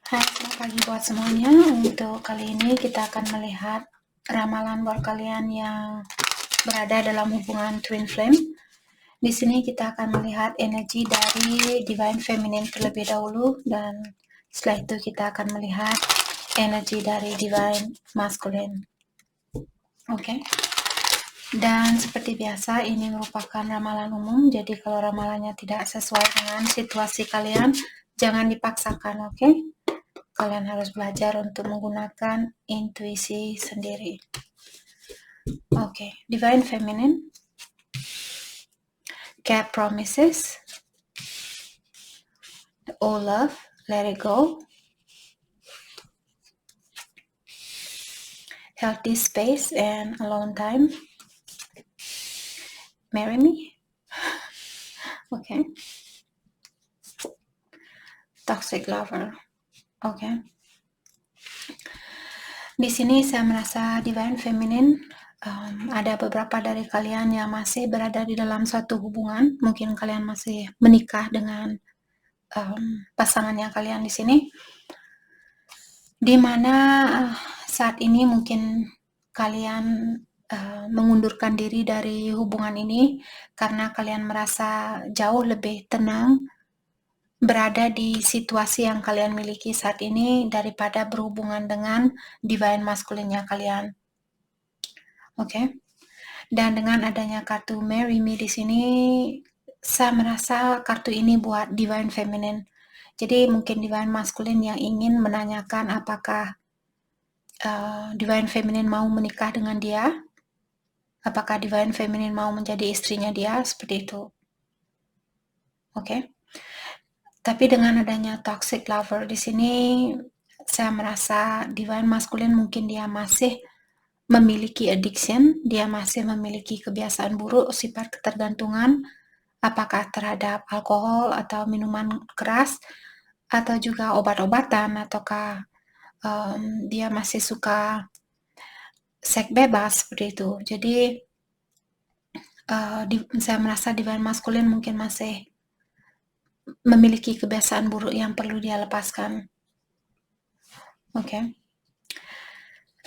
Hai, selamat pagi buat semuanya. Untuk kali ini kita akan melihat ramalan buat kalian yang berada dalam hubungan twin flame. Di sini kita akan melihat energi dari divine feminine terlebih dahulu, dan setelah itu kita akan melihat energi dari divine masculine. Oke. Dan seperti biasa, ini merupakan ramalan umum, jadi kalau ramalannya tidak sesuai dengan situasi kalian, jangan dipaksakan, oke? Kalian harus belajar untuk menggunakan intuisi sendiri. Oke, Divine Feminine, Kept Promises, All Love, Let It Go, Healthy Space and Alone Time, Marry Me, oke, Toxic Lover, oke. Di sini saya merasa Divine Feminine, ada beberapa dari kalian yang masih berada di dalam suatu hubungan. Mungkin kalian masih menikah dengan pasangannya kalian di sini, di mana saat ini mungkin kalian mengundurkan diri dari hubungan ini karena kalian merasa jauh lebih tenang berada di situasi yang kalian miliki saat ini daripada berhubungan dengan divine masculine-nya kalian. Oke. Dan dengan adanya kartu Marry Me di sini, saya merasa kartu ini buat divine feminine. Jadi mungkin divine masculine yang ingin menanyakan apakah divine feminine mau menikah dengan dia, apakah divine feminine mau menjadi istrinya dia, seperti itu. Oke. Tapi dengan adanya toxic lover di sini, saya merasa divine masculine mungkin dia masih memiliki addiction, dia masih memiliki kebiasaan buruk, sifat ketergantungan, apakah terhadap alkohol atau minuman keras, atau juga obat-obatan, ataukah dia masih suka seks bebas, seperti itu. Jadi saya merasa divine masculine mungkin masih memiliki kebiasaan buruk yang perlu dia lepaskan. Oke.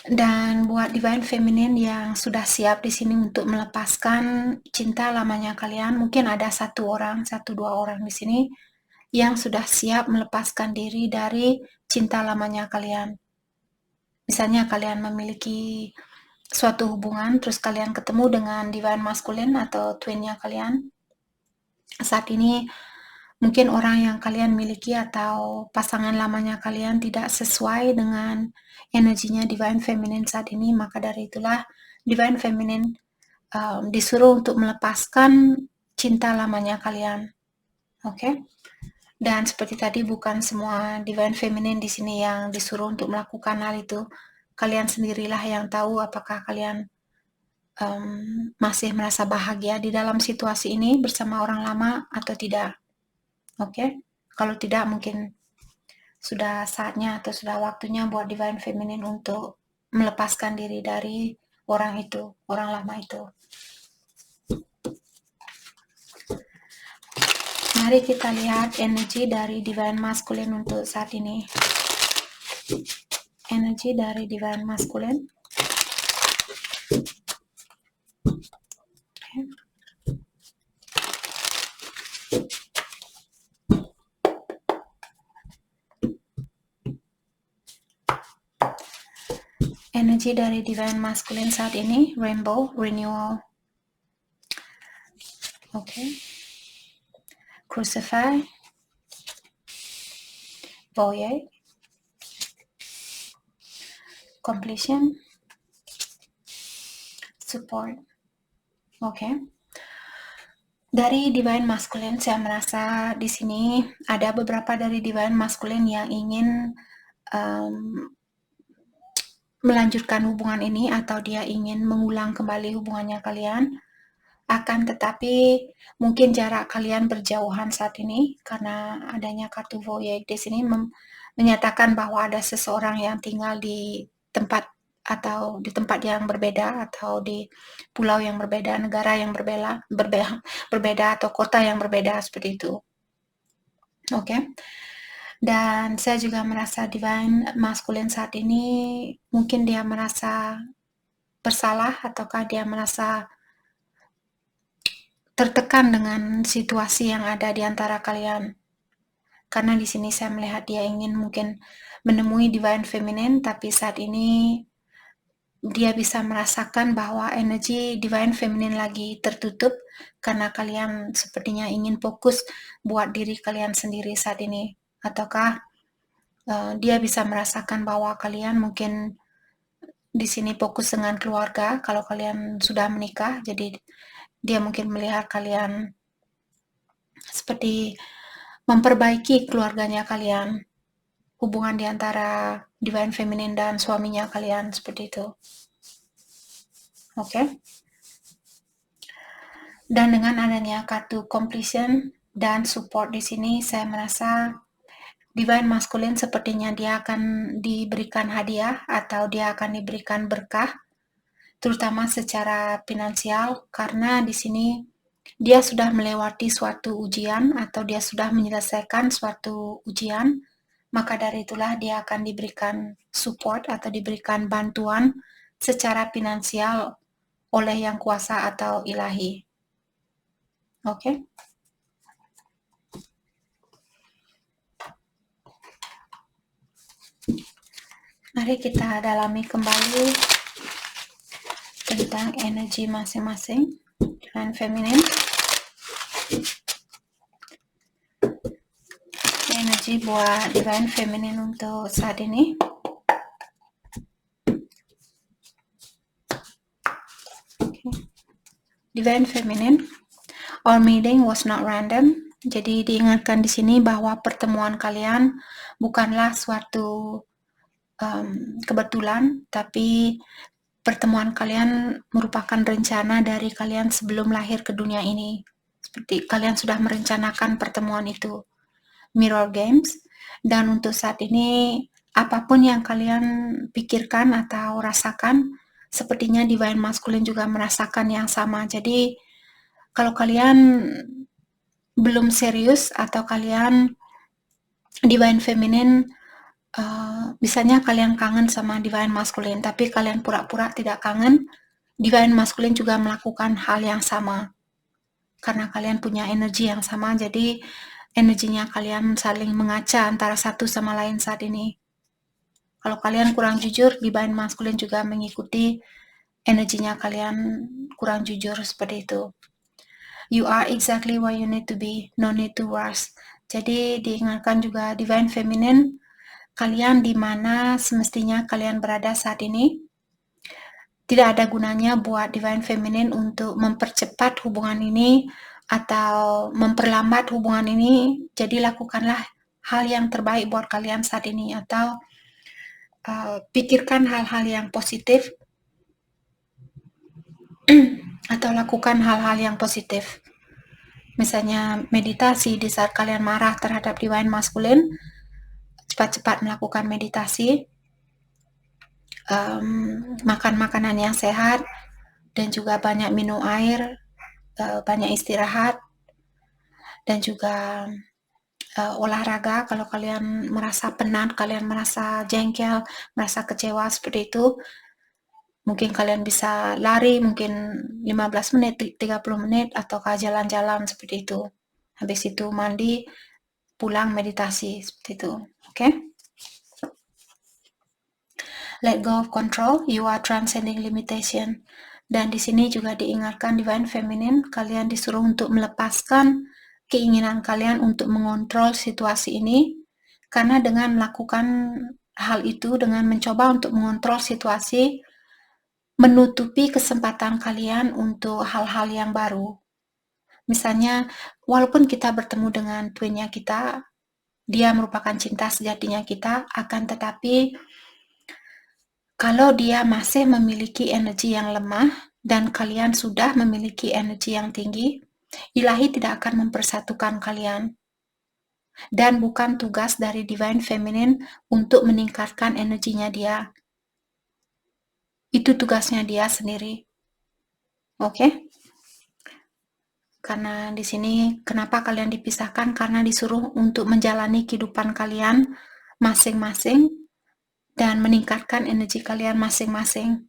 Dan buat divine feminine yang sudah siap di sini untuk melepaskan cinta lamanya kalian, mungkin ada satu dua orang di sini yang sudah siap melepaskan diri dari cinta lamanya kalian. Misalnya kalian memiliki suatu hubungan, terus kalian ketemu dengan divine masculine atau twinnya kalian. Saat ini mungkin orang yang kalian miliki atau pasangan lamanya kalian tidak sesuai dengan energinya divine feminine saat ini, maka dari itulah divine feminine disuruh untuk melepaskan cinta lamanya kalian. Oke? Dan seperti tadi, bukan semua divine feminine di sini yang disuruh untuk melakukan hal itu. Kalian sendirilah yang tahu apakah kalian masih merasa bahagia di dalam situasi ini bersama orang lama atau tidak. Oke? Kalau tidak, mungkin sudah saatnya atau sudah waktunya buat divine feminine untuk melepaskan diri dari orang itu, orang lama itu. Mari kita lihat energi dari divine masculine untuk saat ini. Energi dari divine masculine. Okay. Energi dari divine masculine saat ini, rainbow, renewal. Okay. Crucify, voyage, completion, support. Okay. Dari divine masculine, saya merasa di sini ada beberapa dari divine masculine yang ingin melanjutkan hubungan ini, atau dia ingin mengulang kembali hubungannya kalian. Akan tetapi mungkin jarak kalian berjauhan saat ini karena adanya kartu voyage di sini menyatakan bahwa ada seseorang yang tinggal di tempat atau di tempat yang berbeda, atau di pulau yang berbeda, negara yang berbeda atau kota yang berbeda, seperti itu. Oke. Dan saya juga merasa divine masculine saat ini mungkin dia merasa bersalah ataukah dia merasa tertekan dengan situasi yang ada di antara kalian. Karena di sini saya melihat dia ingin mungkin menemui divine feminine, tapi saat ini dia bisa merasakan bahwa energi divine feminine lagi tertutup karena kalian sepertinya ingin fokus buat diri kalian sendiri saat ini. Ataukah dia bisa merasakan bahwa kalian mungkin di sini fokus dengan keluarga kalau kalian sudah menikah, jadi dia mungkin melihat kalian seperti memperbaiki keluarganya kalian, hubungan di antara divine feminine dan suaminya kalian seperti itu. Oke. Dan dengan adanya kartu completion dan support di sini, saya merasa divine masculine sepertinya dia akan diberikan hadiah atau dia akan diberikan berkah, terutama secara finansial, karena di sini dia sudah melewati suatu ujian atau dia sudah menyelesaikan suatu ujian, maka dari itulah dia akan diberikan support atau diberikan bantuan secara finansial oleh Yang Kuasa atau Ilahi. Oke. Mari kita dalami kembali tentang energi masing-masing divine feminine. Energi buat divine feminine untuk saat ini. Okay. Divine feminine, our meeting was not random. Jadi diingatkan di sini bahwa pertemuan kalian bukanlah suatu kebetulan, tapi pertemuan kalian merupakan rencana dari kalian sebelum lahir ke dunia ini. Seperti kalian sudah merencanakan pertemuan itu. Mirror games. Dan untuk saat ini, apapun yang kalian pikirkan atau rasakan, sepertinya divine masculine juga merasakan yang sama. Jadi, kalau kalian belum serius atau kalian divine feminine, misalnya kalian kangen sama divine masculine, tapi kalian pura-pura tidak kangen, divine masculine juga melakukan hal yang sama. Karena kalian punya energi yang sama, jadi energinya kalian saling mengaca antara satu sama lain saat ini. Kalau kalian kurang jujur, divine masculine juga mengikuti energinya kalian kurang jujur seperti itu. You are exactly where you need to be, no need to rush. Jadi diingatkan juga divine feminine, kalian di mana semestinya kalian berada saat ini. Tidak ada gunanya buat divine feminine untuk mempercepat hubungan ini atau memperlambat hubungan ini. Jadi lakukanlah hal yang terbaik buat kalian saat ini atau pikirkan hal-hal yang positif atau lakukan hal-hal yang positif. Misalnya meditasi di saat kalian marah terhadap divine masculine, cepat-cepat melakukan meditasi, makan makanan yang sehat, dan juga banyak minum air, banyak istirahat, dan juga olahraga. Kalau kalian merasa penat, kalian merasa jengkel, merasa kecewa seperti itu, mungkin kalian bisa lari mungkin 15 menit, 30 menit, ataukah jalan-jalan seperti itu. Habis itu mandi, pulang meditasi seperti itu. Okay? Let go of control, you are transcending limitation. Dan di sini juga diingatkan divine feminine, kalian disuruh untuk melepaskan keinginan kalian untuk mengontrol situasi ini, karena dengan melakukan hal itu, dengan mencoba untuk mengontrol situasi, menutupi kesempatan kalian untuk hal-hal yang baru. Misalnya, walaupun kita bertemu dengan twinnya kita, dia merupakan cinta sejatinya kita, akan tetapi kalau dia masih memiliki energi yang lemah dan kalian sudah memiliki energi yang tinggi, Ilahi tidak akan mempersatukan kalian. Dan bukan tugas dari divine feminine untuk meningkatkan energinya dia. Itu tugasnya dia sendiri. Oke? Karena di sini kenapa kalian dipisahkan? Karena disuruh untuk menjalani kehidupan kalian masing-masing dan meningkatkan energi kalian masing-masing.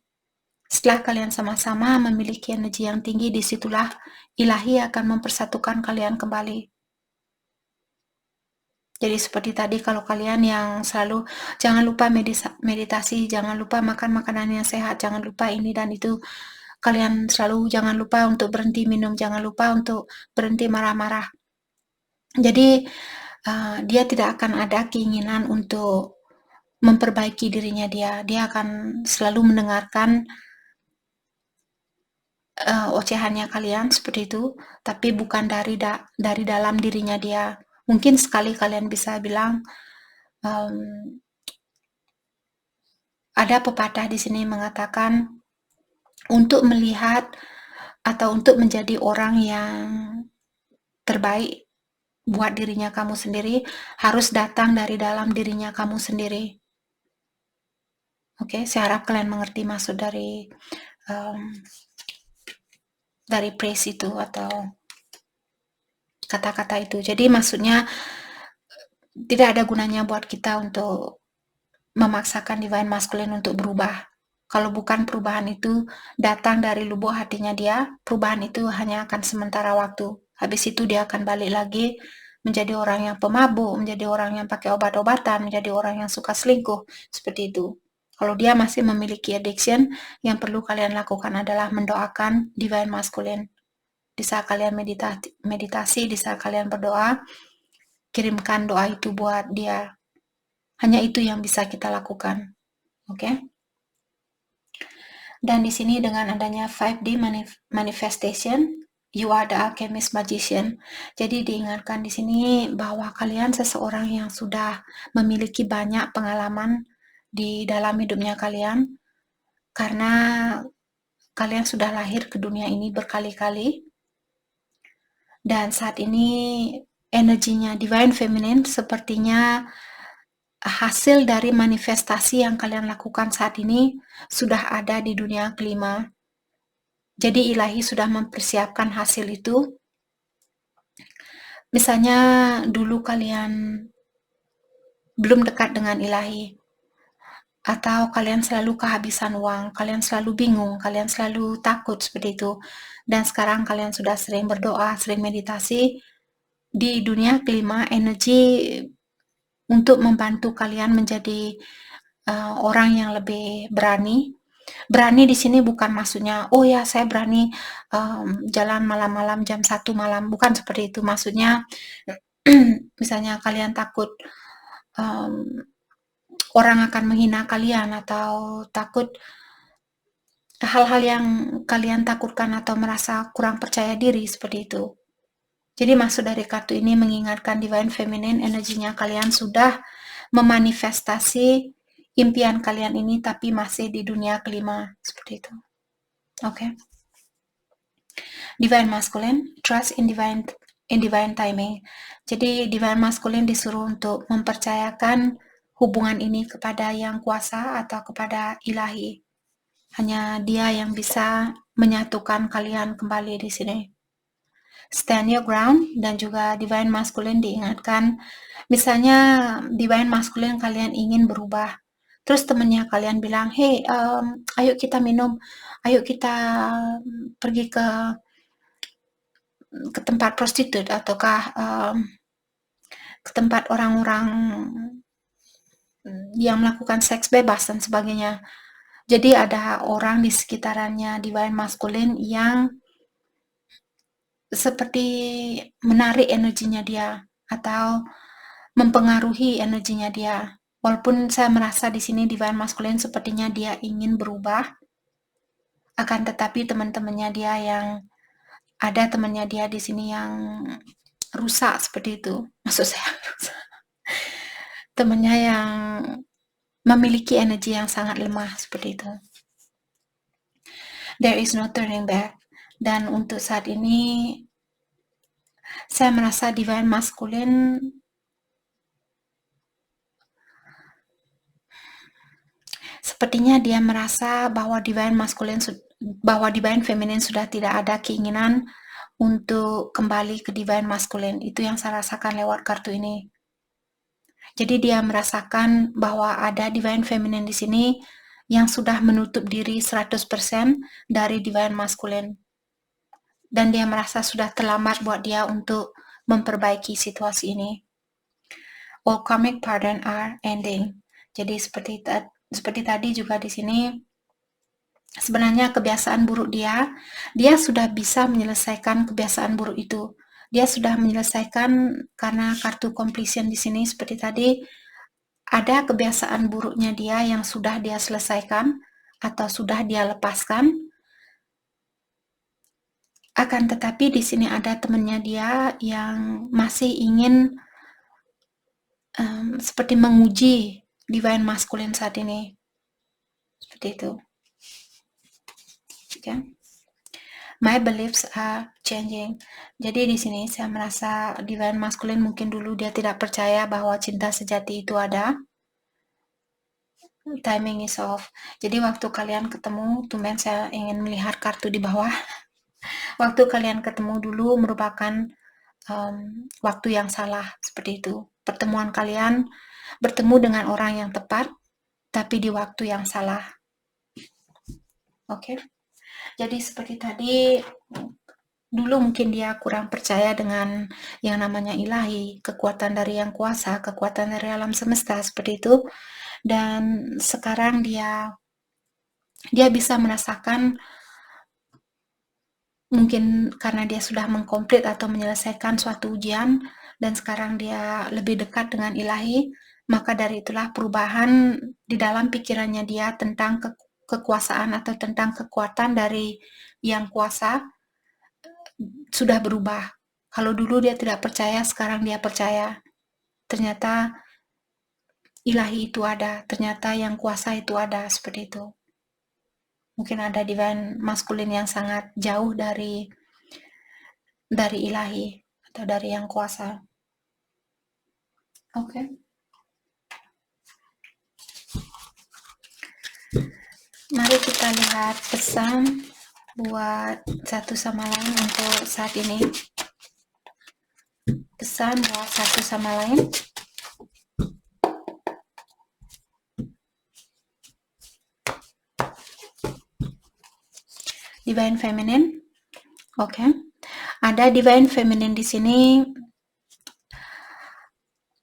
Setelah kalian sama-sama memiliki energi yang tinggi, disitulah ilahi akan mempersatukan kalian kembali. Jadi seperti tadi, kalau kalian yang selalu jangan lupa meditasi, jangan lupa makan makanan yang sehat, jangan lupa ini dan itu, kalian selalu jangan lupa untuk berhenti minum, jangan lupa untuk berhenti marah-marah. Jadi dia tidak akan ada keinginan untuk memperbaiki dirinya dia akan selalu mendengarkan ocehannya kalian seperti itu, tapi bukan dari dalam dirinya dia. Mungkin sekali kalian bisa bilang, ada pepatah di sini mengatakan, untuk melihat atau untuk menjadi orang yang terbaik buat dirinya kamu sendiri, harus datang dari dalam dirinya kamu sendiri. Oke, saya harap kalian mengerti maksud dari praise itu atau kata-kata itu. Jadi maksudnya tidak ada gunanya buat kita untuk memaksakan divine masculine untuk berubah. Kalau bukan perubahan itu datang dari lubuk hatinya dia, perubahan itu hanya akan sementara waktu. Habis itu dia akan balik lagi menjadi orang yang pemabuk, menjadi orang yang pakai obat-obatan, menjadi orang yang suka selingkuh, seperti itu. Kalau dia masih memiliki addiction, yang perlu kalian lakukan adalah mendoakan divine masculine. Di saat kalian meditasi, di saat kalian berdoa, kirimkan doa itu buat dia. Hanya itu yang bisa kita lakukan. Oke? Dan di sini dengan adanya 5D manifestation, you are the alchemist magician. Jadi diingatkan di sini bahwa kalian seseorang yang sudah memiliki banyak pengalaman di dalam hidupnya kalian, karena kalian sudah lahir ke dunia ini berkali-kali, dan saat ini energinya divine feminine sepertinya hasil dari manifestasi yang kalian lakukan saat ini sudah ada di dunia kelima. Jadi ilahi sudah mempersiapkan hasil itu. Misalnya dulu kalian belum dekat dengan ilahi, atau kalian selalu kehabisan uang, kalian selalu bingung, kalian selalu takut seperti itu. Dan sekarang kalian sudah sering berdoa, sering meditasi, di dunia kelima energi untuk membantu kalian menjadi orang yang lebih berani. Berani di sini bukan maksudnya, oh ya saya berani jalan malam-malam jam 1 malam, bukan seperti itu. Maksudnya misalnya kalian takut orang akan menghina kalian, atau takut hal-hal yang kalian takutkan atau merasa kurang percaya diri seperti itu. Jadi maksud dari kartu ini mengingatkan divine feminine, energinya kalian sudah memanifestasi impian kalian ini, tapi masih di dunia kelima seperti itu. Oke. Divine masculine, trust in divine timing. Jadi divine masculine disuruh untuk mempercayakan hubungan ini kepada yang kuasa atau kepada ilahi. Hanya dia yang bisa menyatukan kalian kembali di sini. Stand your ground, dan juga divine masculine diingatkan, misalnya divine masculine kalian ingin berubah, terus temennya kalian bilang, hey, ayo kita minum, ayo kita pergi ke tempat prostitut, ataukah ke tempat orang-orang yang melakukan seks bebas dan sebagainya. Jadi ada orang di sekitarannya divine masculine yang seperti menarik energinya dia atau mempengaruhi energinya dia. Walaupun saya merasa di sini divine masculine sepertinya dia ingin berubah, akan tetapi teman-temannya dia yang ada temannya dia di sini yang rusak seperti itu. Maksud saya temannya yang memiliki energi yang sangat lemah seperti itu. There is no turning back. Dan untuk saat ini saya merasa divine masculine sepertinya dia merasa bahwa divine feminine sudah tidak ada keinginan untuk kembali ke divine masculine. Itu yang saya rasakan lewat kartu ini. Jadi dia merasakan bahwa ada divine feminine di sini yang sudah menutup diri 100% dari divine masculine. Dan dia merasa sudah terlambat buat dia untuk memperbaiki situasi ini. All karmic pattern are ending. Jadi seperti tadi juga di sini, sebenarnya kebiasaan buruk dia sudah bisa menyelesaikan kebiasaan buruk itu. Dia sudah menyelesaikan karena kartu completion di sini seperti tadi, ada kebiasaan buruknya dia yang sudah dia selesaikan atau sudah dia lepaskan. Akan tetapi di sini ada temannya dia yang masih ingin seperti menguji divine masculine saat ini. Seperti itu. Okay. My beliefs are changing. Jadi di sini saya merasa divine masculine mungkin dulu dia tidak percaya bahwa cinta sejati itu ada. Timing is off. Jadi waktu kalian ketemu, tumben saya ingin melihat kartu di bawah. Waktu kalian ketemu dulu merupakan waktu yang salah, seperti itu. Pertemuan kalian bertemu dengan orang yang tepat, tapi di waktu yang salah. Oke. Jadi seperti tadi, dulu mungkin dia kurang percaya dengan yang namanya ilahi, kekuatan dari yang kuasa, kekuatan dari alam semesta, seperti itu. Dan sekarang dia bisa merasakan, mungkin karena dia sudah mengkomplit atau menyelesaikan suatu ujian, dan sekarang dia lebih dekat dengan ilahi, maka dari itulah perubahan di dalam pikirannya dia tentang kekuasaan atau tentang kekuatan dari yang kuasa sudah berubah. Kalau dulu dia tidak percaya, sekarang dia percaya. Ternyata ilahi itu ada, ternyata yang kuasa itu ada, seperti itu. Mungkin ada divine maskulin yang sangat jauh dari ilahi atau dari yang kuasa. Oke. Mari kita lihat pesan buat satu sama lain untuk saat ini. Pesan buat satu sama lain. Divine feminine. Oke. Ada divine feminine di sini.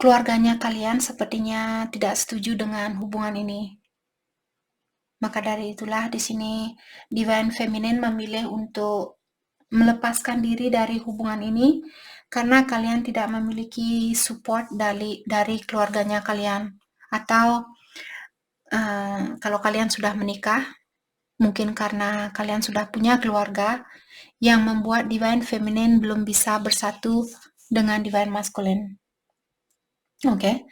Keluarganya kalian sepertinya tidak setuju dengan hubungan ini. Maka dari itulah di sini divine feminine memilih untuk melepaskan diri dari hubungan ini karena kalian tidak memiliki support dari keluarganya kalian. Atau kalau kalian sudah menikah, mungkin karena kalian sudah punya keluarga yang membuat divine feminine belum bisa bersatu dengan divine masculine. Oke.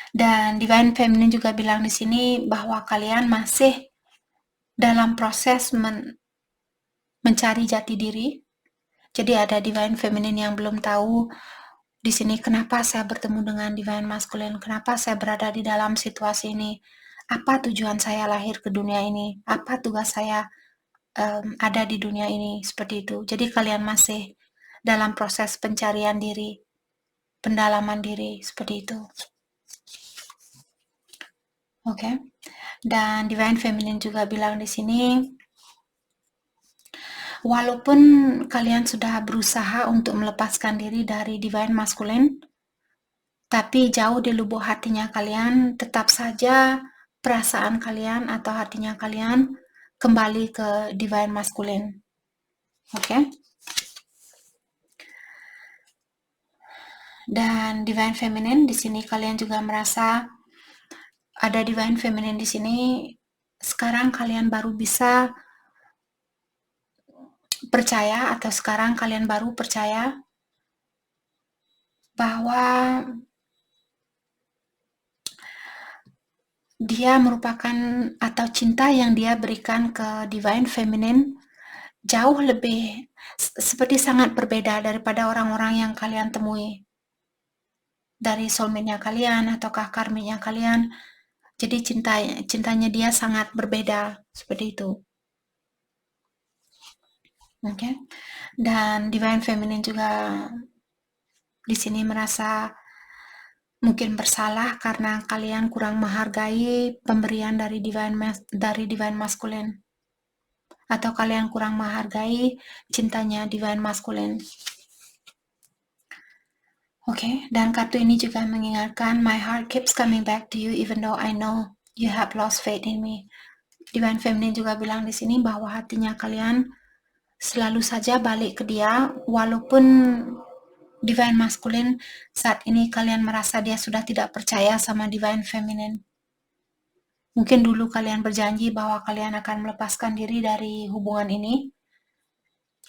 Dan divine feminine juga bilang di sini bahwa kalian masih dalam proses mencari jati diri. Jadi ada divine feminine yang belum tahu di sini kenapa saya bertemu dengan divine masculine, kenapa saya berada di dalam situasi ini, apa tujuan saya lahir ke dunia ini, apa tugas saya ada di dunia ini, seperti itu. Jadi kalian masih dalam proses pencarian diri, pendalaman diri, seperti itu. Oke. Dan divine feminine juga bilang di sini, walaupun kalian sudah berusaha untuk melepaskan diri dari divine masculine, tapi jauh di lubuk hatinya kalian tetap saja perasaan kalian atau hatinya kalian kembali ke divine masculine. Oke. Dan divine feminine di sini kalian juga merasa ada divine feminine di sini. Sekarang kalian baru bisa percaya atau sekarang kalian baru percaya bahwa dia merupakan atau cinta yang dia berikan ke divine feminine jauh lebih seperti sangat berbeda daripada orang-orang yang kalian temui. Dari soulmate-nya kalian ataukah karmiknya kalian. Jadi cintanya dia sangat berbeda seperti itu. Oke. Dan divine feminine juga di sini merasa mungkin bersalah karena kalian kurang menghargai pemberian dari divine masculine, atau kalian kurang menghargai cintanya divine masculine. Oke, dan kartu ini juga mengingatkan, my heart keeps coming back to you even though I know you have lost faith in me. Divine feminine juga bilang di sini bahwa hatinya kalian selalu saja balik ke dia, walaupun divine masculine saat ini kalian merasa dia sudah tidak percaya sama divine feminine. Mungkin dulu kalian berjanji bahwa kalian akan melepaskan diri dari hubungan ini,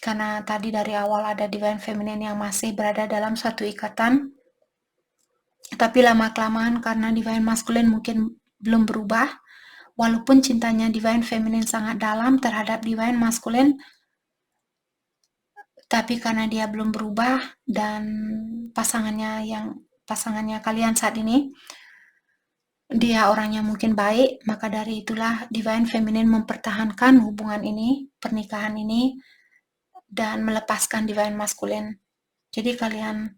karena tadi dari awal ada divine feminine yang masih berada dalam suatu ikatan. Tapi lama-kelamaan karena divine masculine mungkin belum berubah, walaupun cintanya divine feminine sangat dalam terhadap divine masculine, tapi karena dia belum berubah dan pasangannya kalian saat ini, dia orangnya mungkin baik, maka dari itulah divine feminine mempertahankan hubungan ini, pernikahan ini, dan melepaskan divine masculine. Jadi kalian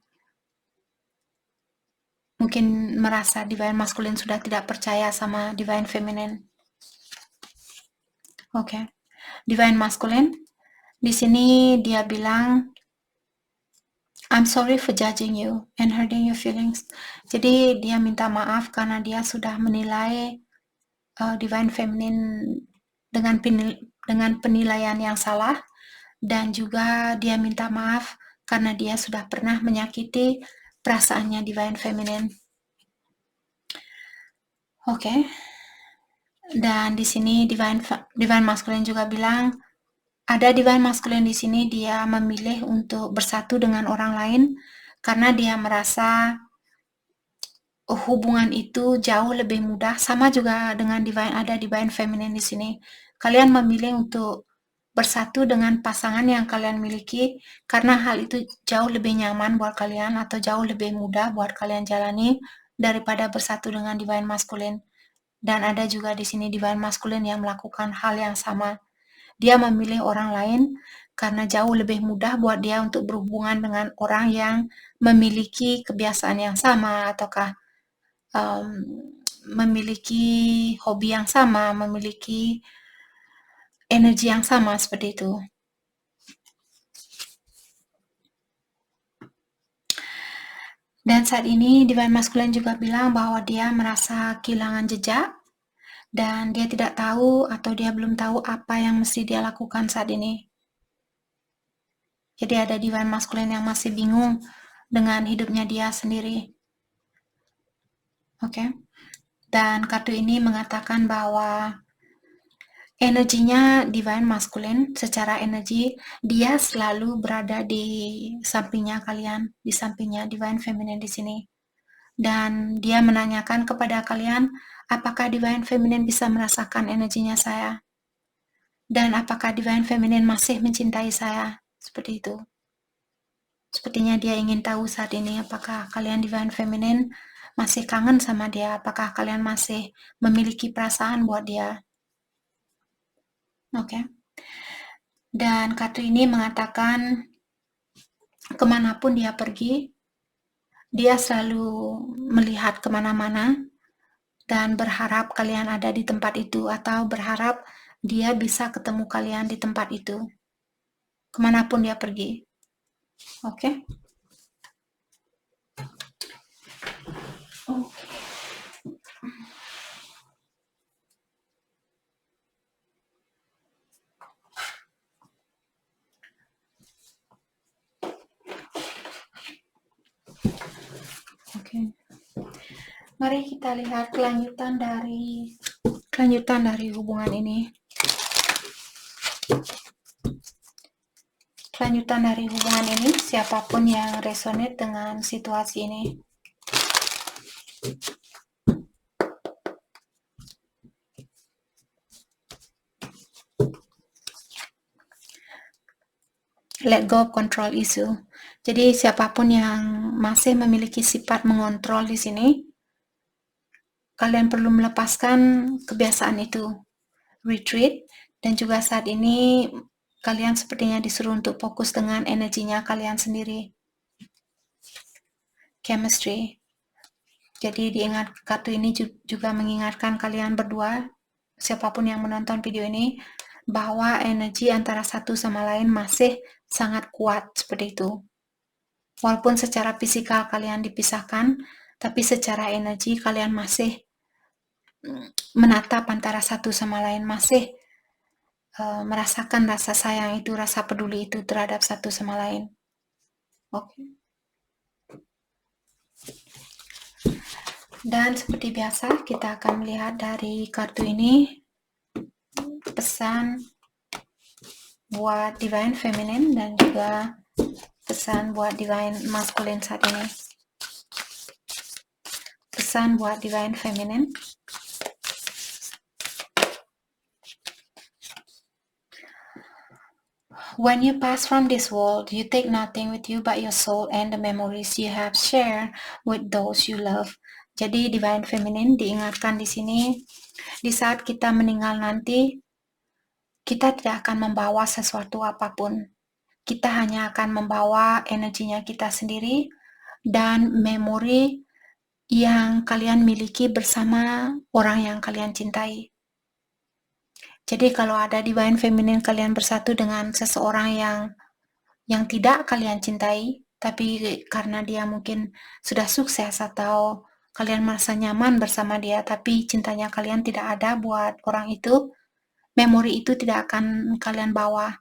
mungkin merasa divine masculine sudah tidak percaya sama divine feminine. Oke. Divine masculine di sini dia bilang, I'm sorry for judging you and hurting your feelings. Jadi dia minta maaf karena dia sudah menilai divine feminine dengan penilaian yang salah, dan juga dia minta maaf karena dia sudah pernah menyakiti perasaannya divine feminine. Oke. Dan di sini divine masculine juga bilang, ada divine masculine di sini dia memilih untuk bersatu dengan orang lain karena dia merasa hubungan itu jauh lebih mudah. Sama juga dengan divine feminine di sini. Kalian memilih untuk bersatu dengan pasangan yang kalian miliki karena hal itu jauh lebih nyaman buat kalian atau jauh lebih mudah buat kalian jalani daripada bersatu dengan divine masculine. Dan ada juga di sini divine masculine yang melakukan hal yang sama. Dia memilih orang lain karena jauh lebih mudah buat dia untuk berhubungan dengan orang yang memiliki kebiasaan yang sama, ataukah memiliki hobi yang sama, memiliki energi yang sama, seperti itu. Dan saat ini divine masculine juga bilang bahwa dia merasa kehilangan jejak dan dia tidak tahu atau dia belum tahu apa yang mesti dia lakukan saat ini. Jadi ada divine masculine yang masih bingung dengan hidupnya dia sendiri. Oke. Dan kartu ini mengatakan bahwa energinya divine masculine, secara energi dia selalu berada di sampingnya kalian, di sampingnya divine feminine di sini. Dan dia menanyakan kepada kalian, apakah divine feminine bisa merasakan energinya saya? Dan apakah divine feminine masih mencintai saya? Seperti itu. Sepertinya dia ingin tahu saat ini apakah kalian divine feminine masih kangen sama dia, apakah kalian masih memiliki perasaan buat dia. Oke. Dan kartu ini mengatakan kemanapun dia pergi, dia selalu melihat kemana-mana dan berharap kalian ada di tempat itu, atau berharap dia bisa ketemu kalian di tempat itu, kemanapun dia pergi. Oke. Oke. Mari kita lihat kelanjutan dari hubungan ini. Kelanjutan dari hubungan ini, siapapun yang resonate dengan situasi ini. Let go of control issue. Jadi siapapun yang masih memiliki sifat mengontrol di sini, kalian perlu melepaskan kebiasaan itu. Retreat. Dan juga saat ini Kalian sepertinya disuruh untuk fokus dengan energinya kalian sendiri. Chemistry. Jadi kartu ini juga mengingatkan kalian berdua, siapapun yang menonton video ini, bahwa energi antara satu sama lain masih sangat kuat seperti itu. Walaupun secara fisikal kalian dipisahkan, tapi secara energi kalian masih menatap antara satu sama lain, masih merasakan rasa sayang itu, rasa peduli itu terhadap satu sama lain. Oke. Dan seperti biasa, kita akan melihat dari kartu ini pesan buat Divine Feminine dan juga pesan buat Divine Masculine saat ini. Pesan buat Divine Feminine. When you pass from this world, you take nothing with you but your soul and the memories you have shared with those you love. Jadi Divine Feminine diingatkan di sini, di saat kita meninggal nanti, kita tidak akan membawa sesuatu apapun. Kita hanya akan membawa energinya kita sendiri dan memori yang kalian miliki bersama orang yang kalian cintai. Jadi kalau ada Divine Feminine kalian bersatu dengan seseorang yang tidak kalian cintai, tapi karena dia mungkin sudah sukses atau kalian merasa nyaman bersama dia, tapi cintanya kalian tidak ada buat orang itu, memori itu tidak akan kalian bawa.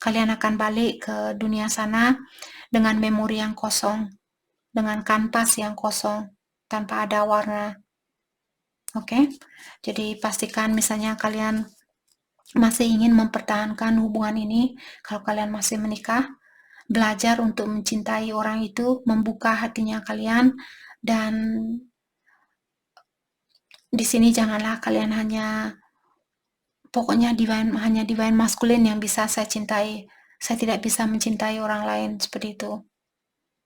Kalian akan balik ke dunia sana dengan memori yang kosong, dengan kanvas yang kosong, tanpa ada warna. Oke? Jadi pastikan misalnya kalian masih ingin mempertahankan hubungan ini, kalau kalian masih menikah, belajar untuk mencintai orang itu, membuka hatinya kalian, dan di sini janganlah kalian pokoknya hanya divine maskulin yang bisa saya cintai. Saya tidak bisa mencintai orang lain seperti itu.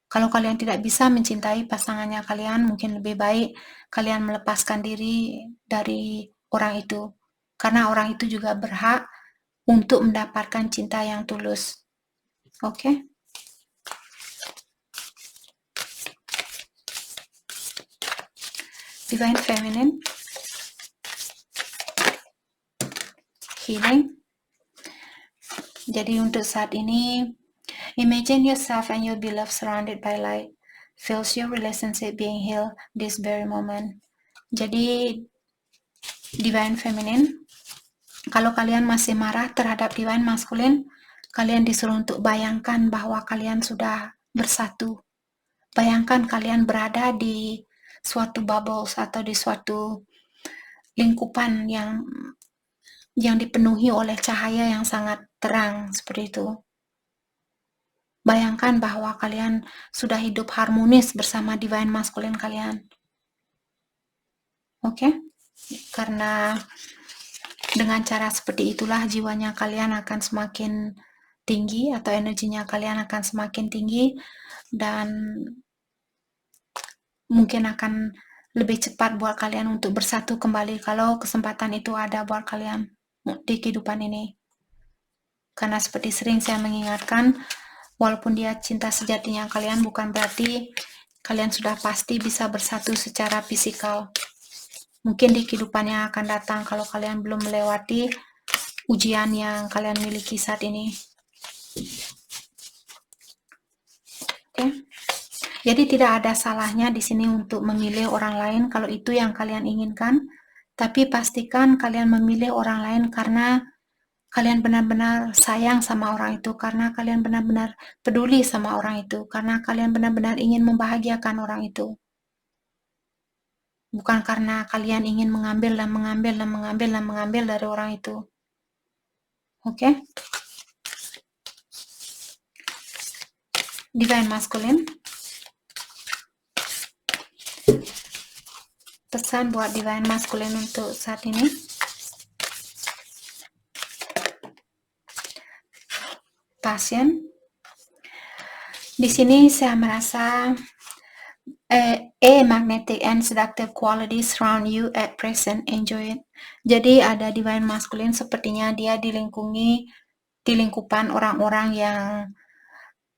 Kalau kalian tidak bisa mencintai pasangannya kalian, mungkin lebih baik kalian melepaskan diri dari orang itu. Karena orang itu juga berhak untuk mendapatkan cinta yang tulus. Oke? Divine Feminine. Healing. Jadi untuk saat ini, imagine yourself and your beloved surrounded by light. Feels your relationship being healed this very moment. Jadi Divine Feminine, kalau kalian masih marah terhadap Divine Masculine, kalian disuruh untuk bayangkan bahwa kalian sudah bersatu. Bayangkan kalian berada di suatu bubbles atau di suatu lingkupan yang dipenuhi oleh cahaya yang sangat terang seperti itu. Bayangkan bahwa kalian sudah hidup harmonis bersama Divine Masculine kalian. Oke? Karena dengan cara seperti itulah jiwanya kalian akan semakin tinggi atau energinya kalian akan semakin tinggi dan mungkin akan lebih cepat buat kalian untuk bersatu kembali kalau kesempatan itu ada buat kalian di kehidupan ini. Karena seperti sering saya mengingatkan, walaupun dia cinta sejatinya kalian, bukan berarti kalian sudah pasti bisa bersatu secara fisikal. Mungkin di kehidupan yang akan datang kalau kalian belum melewati ujian yang kalian miliki saat ini. Oke. Jadi tidak ada salahnya di sini untuk memilih orang lain kalau itu yang kalian inginkan, tapi pastikan kalian memilih orang lain karena kalian benar-benar sayang sama orang itu, karena kalian benar-benar peduli sama orang itu, karena kalian benar-benar ingin membahagiakan orang itu. Bukan karena kalian ingin mengambil dari orang itu. Oke? Divine Masculine. Pesan buat Divine Masculine untuk saat ini. Passion. Di sini saya merasa magnetic and seductive qualities surround you at present. Enjoy it. Jadi ada Divine Masculine sepertinya dia dilingkungi di lingkupan orang-orang yang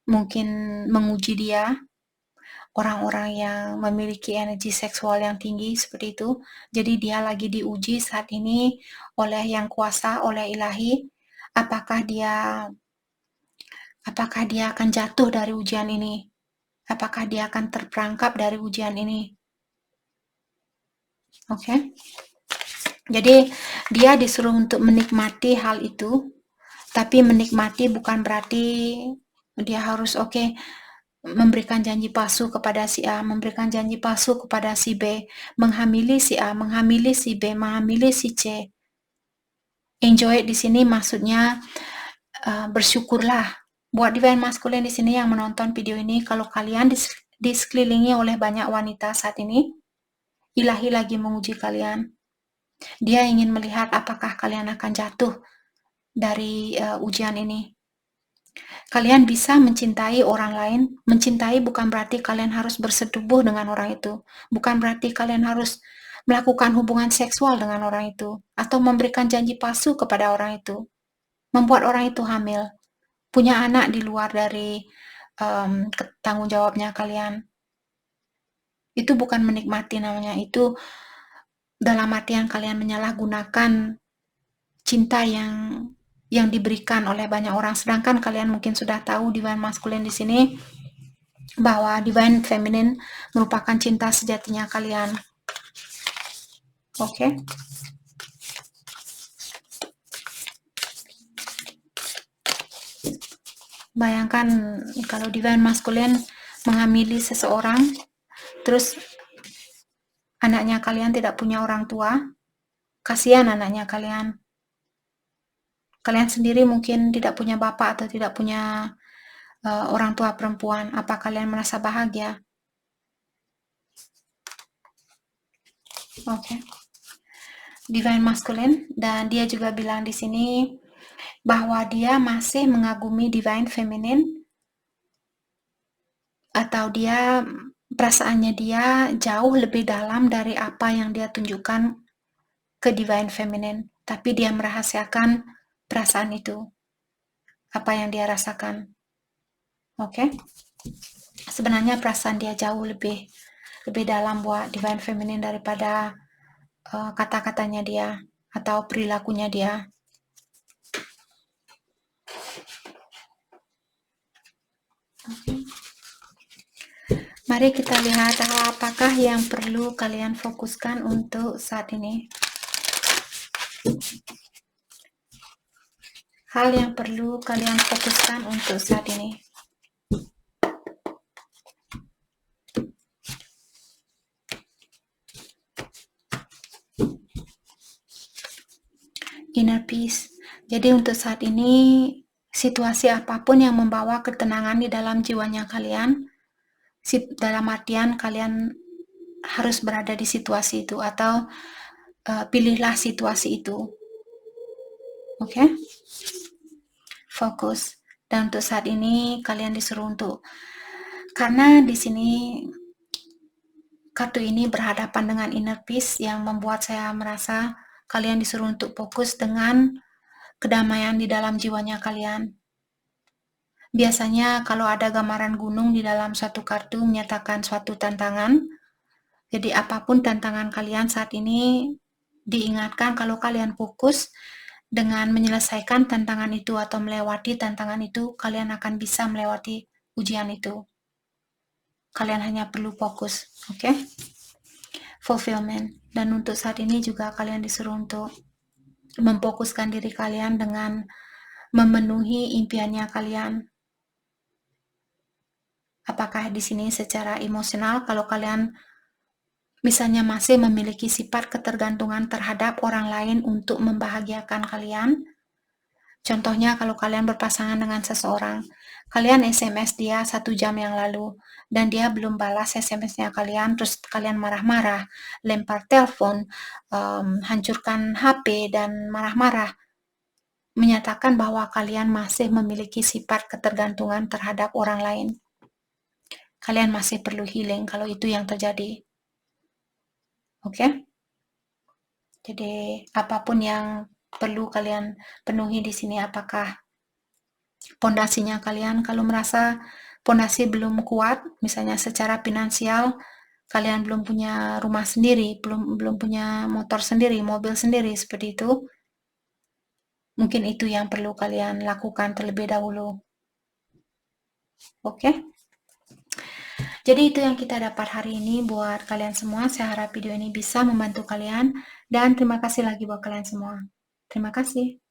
mungkin menguji dia, orang-orang yang memiliki energi seksual yang tinggi seperti itu. Jadi dia lagi diuji saat ini oleh Yang Kuasa, oleh Ilahi. Apakah dia akan jatuh dari ujian ini? Apakah dia akan terperangkap dari ujian ini? Oke. Jadi dia disuruh untuk menikmati hal itu, tapi menikmati bukan berarti dia harus memberikan janji palsu kepada si A, memberikan janji palsu kepada si B, menghamili si A, menghamili si B, menghamili si C. Enjoy di sini maksudnya bersyukurlah. Buat divine masculine di sini yang menonton video ini, kalau kalian disekelilingi oleh banyak wanita saat ini, Ilahi lagi menguji kalian. Dia ingin melihat apakah kalian akan jatuh dari ujian ini. Kalian bisa mencintai orang lain. Mencintai bukan berarti kalian harus bersetubuh dengan orang itu. Bukan berarti kalian harus melakukan hubungan seksual dengan orang itu. Atau memberikan janji palsu kepada orang itu. Membuat orang itu hamil. Punya anak di luar dari tanggung jawabnya kalian. Itu bukan menikmati namanya. Itu dalam artian kalian menyalahgunakan cinta yang diberikan oleh banyak orang, sedangkan kalian mungkin sudah tahu divine masculine di sini bahwa divine feminine merupakan cinta sejatinya kalian. Oke. Bayangkan kalau divine masculine menghamili seseorang, terus anaknya kalian tidak punya orang tua, kasihan anaknya kalian. Kalian sendiri mungkin tidak punya bapak atau tidak punya orang tua perempuan. Apa kalian merasa bahagia? Oke. Divine masculine, dan dia juga bilang di sini bahwa dia masih mengagumi divine feminine, atau perasaannya dia jauh lebih dalam dari apa yang dia tunjukkan ke divine feminine, tapi dia merahasiakan perasaan itu, apa yang dia rasakan. Oke. Sebenarnya perasaan dia jauh lebih dalam buat divine feminine daripada kata-katanya dia atau perilakunya dia. Mari kita lihat apakah yang perlu kalian fokuskan untuk saat ini. Hal yang perlu kalian fokuskan untuk saat ini. Inner peace. Jadi untuk saat ini, situasi apapun yang membawa ketenangan di dalam jiwanya kalian, dalam artian kalian harus berada di situasi itu, atau pilihlah situasi itu. Oke? Fokus. Dan untuk saat ini kalian disuruh karena di sini kartu ini berhadapan dengan inner peace yang membuat saya merasa kalian disuruh untuk fokus dengan kedamaian di dalam jiwanya kalian. Biasanya kalau ada gambaran gunung di dalam suatu kartu menyatakan suatu tantangan. Jadi apapun tantangan kalian saat ini, diingatkan kalau kalian fokus dengan menyelesaikan tantangan itu atau melewati tantangan itu, kalian akan bisa melewati ujian itu. Kalian hanya perlu fokus, oke? Fulfillment. Dan untuk saat ini juga kalian disuruh untuk memfokuskan diri kalian dengan memenuhi impiannya kalian. Apakah di sini secara emosional, kalau kalian misalnya masih memiliki sifat ketergantungan terhadap orang lain untuk membahagiakan kalian. Contohnya kalau kalian berpasangan dengan seseorang, kalian SMS dia 1 jam yang lalu, dan dia belum balas SMS-nya kalian, terus kalian marah-marah, lempar telepon, hancurkan HP, dan marah-marah, menyatakan bahwa kalian masih memiliki sifat ketergantungan terhadap orang lain. Kalian masih perlu healing kalau itu yang terjadi. Oke? Jadi apapun yang perlu kalian penuhi di sini, apakah pondasinya kalian. Kalau merasa pondasi belum kuat, misalnya secara finansial, kalian belum punya rumah sendiri, belum punya motor sendiri, mobil sendiri, seperti itu, mungkin itu yang perlu kalian lakukan terlebih dahulu. Oke? Jadi itu yang kita dapat hari ini buat kalian semua. Saya harap video ini bisa membantu kalian, dan terima kasih lagi buat kalian semua. Terima kasih.